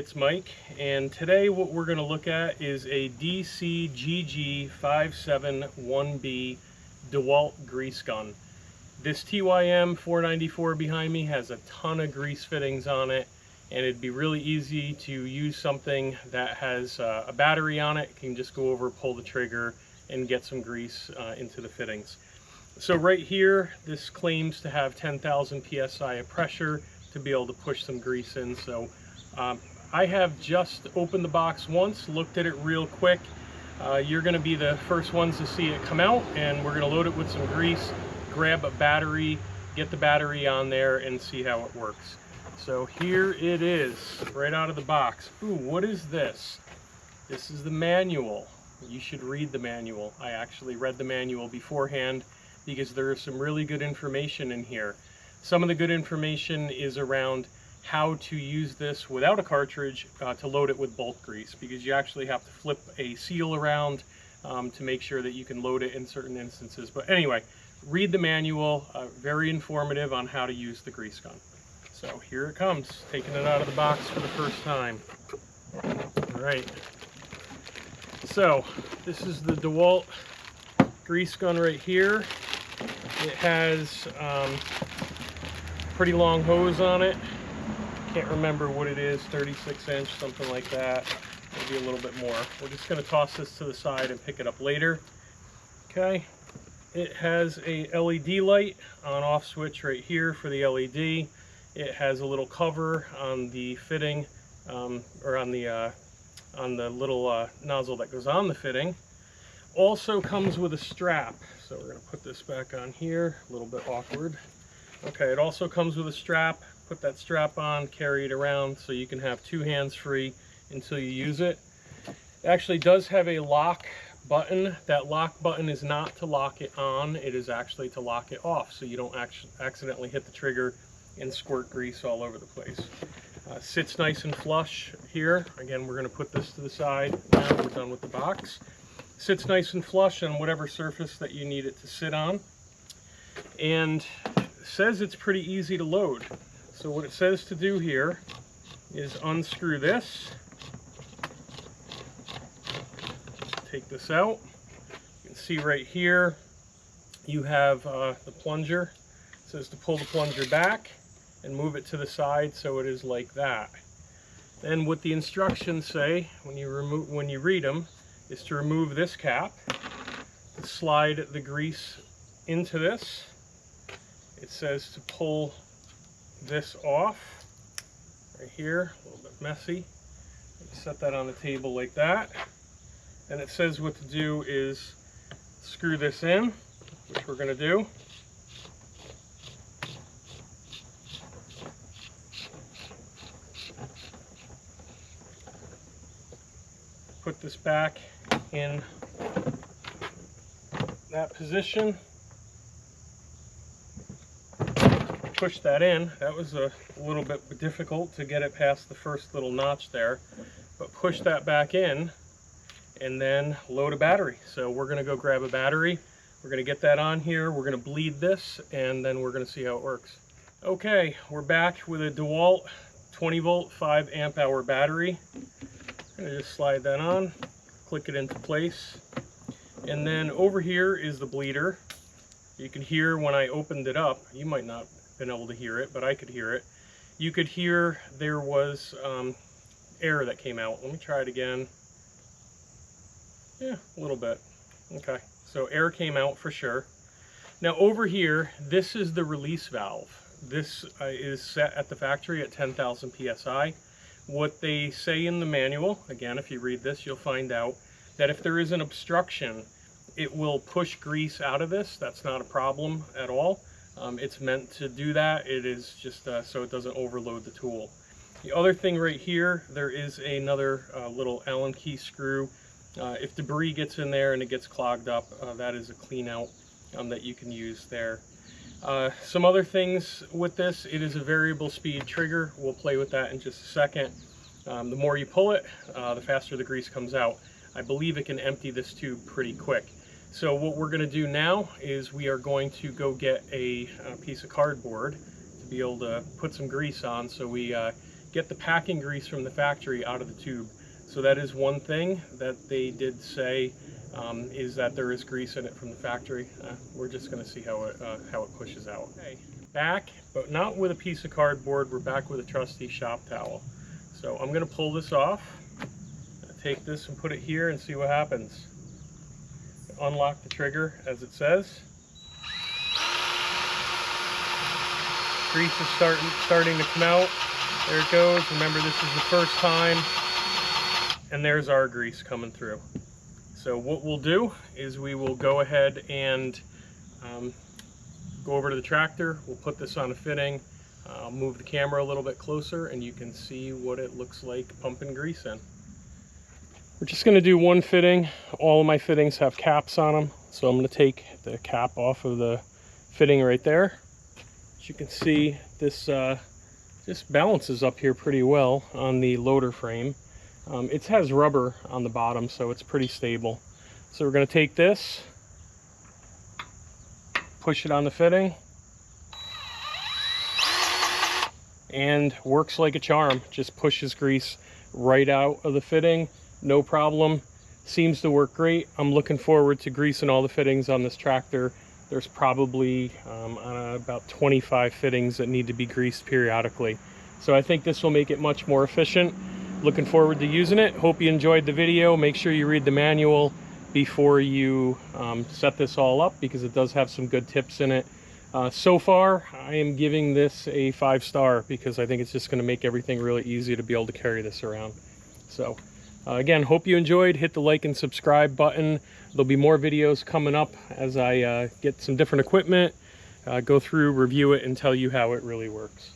it's Mike, and today what we're going to look at is a DCGG571B DeWalt grease gun. This TYM 494 behind me has a ton of grease fittings on it, and it'd be really easy to use something that has a battery on it. You can just go over, pull the trigger, and get some grease into the fittings. So right here, this claims to have 10,000 psi of pressure to be able to push some grease in. So I have just opened the box once, looked at it real quick. You're going to be the first ones to see it come out, and we're going to load it with some grease, grab a battery, get the battery on there, and see how it works. So here it is, right out of the box. Ooh, what is this? This is the manual. You should read the manual. I actually read the manual beforehand because there is some really good information in here. Some of the good information is around how to use this without a cartridge to load it with bulk grease, because you actually have to flip a seal around to make sure that you can load it in certain instances. But anyway, read the manual, very informative on how to use the grease gun. So here it comes, taking it out of the box for the first time. All right, so this is the DeWalt grease gun right here. It has pretty long hose on it. Can't remember what it is, 36-inch, something like that, maybe a little bit more. We're just going to toss this to the side and pick it up later. Okay, it has a LED light on off switch right here for the LED. It has a little cover on the fitting, or on the little nozzle that goes on the fitting. Also comes with a strap, so we're going to put this back on here, a little bit awkward. Okay, it also comes with a strap. Put that strap on, carry it around so you can have two hands free until you use it. It actually does have a lock button. That lock button is not to lock it on, it is actually to lock it off so you don't accidentally hit the trigger and squirt grease all over the place. Sits nice and flush here. Again, we're going to put this to the side now we're done with the box. Sits nice and flush on whatever surface that you need it to sit on. And says it's pretty easy to load. So what it says to do here is unscrew this, take this out. You can see right here you have the plunger. It says to pull the plunger back and move it to the side so it is like that. Then what the instructions say when you read them is to remove this cap, to slide the grease into this. It says to pull this off right here, a little bit messy. Set that on the table like that. And it says what to do is screw this in, which we're going to do. Put this back in that position. Push that in. That was a little bit difficult to get it past the first little notch there, but push that back in and then load a battery. So we're going to go grab a battery. We're going to get that on here. We're going to bleed this, and then we're going to see how it works. Okay, we're back with a DeWalt 20 volt 5 amp hour battery. I'm going to just slide that on, click it into place, and then over here is the bleeder. You can hear when I opened it up, you might not been able to hear it, but I could hear it. You could hear there was air that came out. Let me try it again. Yeah, a little bit. Okay, so air came out for sure. Now over here, this is the release valve. This is set at the factory at 10,000 psi. What they say in the manual, again, if you read this, you'll find out that if there is an obstruction, it will push grease out of this. That's not a problem at all. It's meant to do that. It is just so it doesn't overload the tool. The other thing right here, there is another little Allen key screw. If debris gets in there and it gets clogged up, that is a clean out that you can use there. Some other things with this, it is a variable speed trigger. We'll play with that in just a second. The more you pull it, the faster the grease comes out. I believe it can empty this tube pretty quick. So what we're going to do now is we are going to go get a piece of cardboard to be able to put some grease on so we get the packing grease from the factory out of the tube. So that is one thing that they did say, is that there is grease in it from the factory. We're just going to see how it pushes out. Okay, back, but not with a piece of cardboard. We're back with a trusty shop towel. So I'm going to pull this off, take this and put it here and see what happens. Unlock the trigger as it says. Grease is starting to come out. There it goes. Remember, this is the first time. And there's our grease coming through. So what we'll do is we will go ahead and go over to the tractor. We'll put this on a fitting. I'll move the camera a little bit closer and you can see what it looks like pumping grease in. We're just going to do one fitting. All of my fittings have caps on them. So I'm going to take the cap off of the fitting right there. As you can see, this just balances up here pretty well on the loader frame. It has rubber on the bottom, so it's pretty stable. So we're going to take this, push it on the fitting, and works like a charm. Just pushes grease right out of the fitting, no problem. Seems to work great. I'm looking forward to greasing all the fittings on this tractor. There's probably about 25 fittings that need to be greased periodically. So I think this will make it much more efficient. Looking forward to using it. Hope you enjoyed the video. Make sure you read the manual before you set this all up, because it does have some good tips in it. So far, I am giving this a 5-star because I think it's just going to make everything really easy to be able to carry this around. So again, hope you enjoyed. Hit the like and subscribe button. There'll be more videos coming up as I get some different equipment, go through, review it, and tell you how it really works.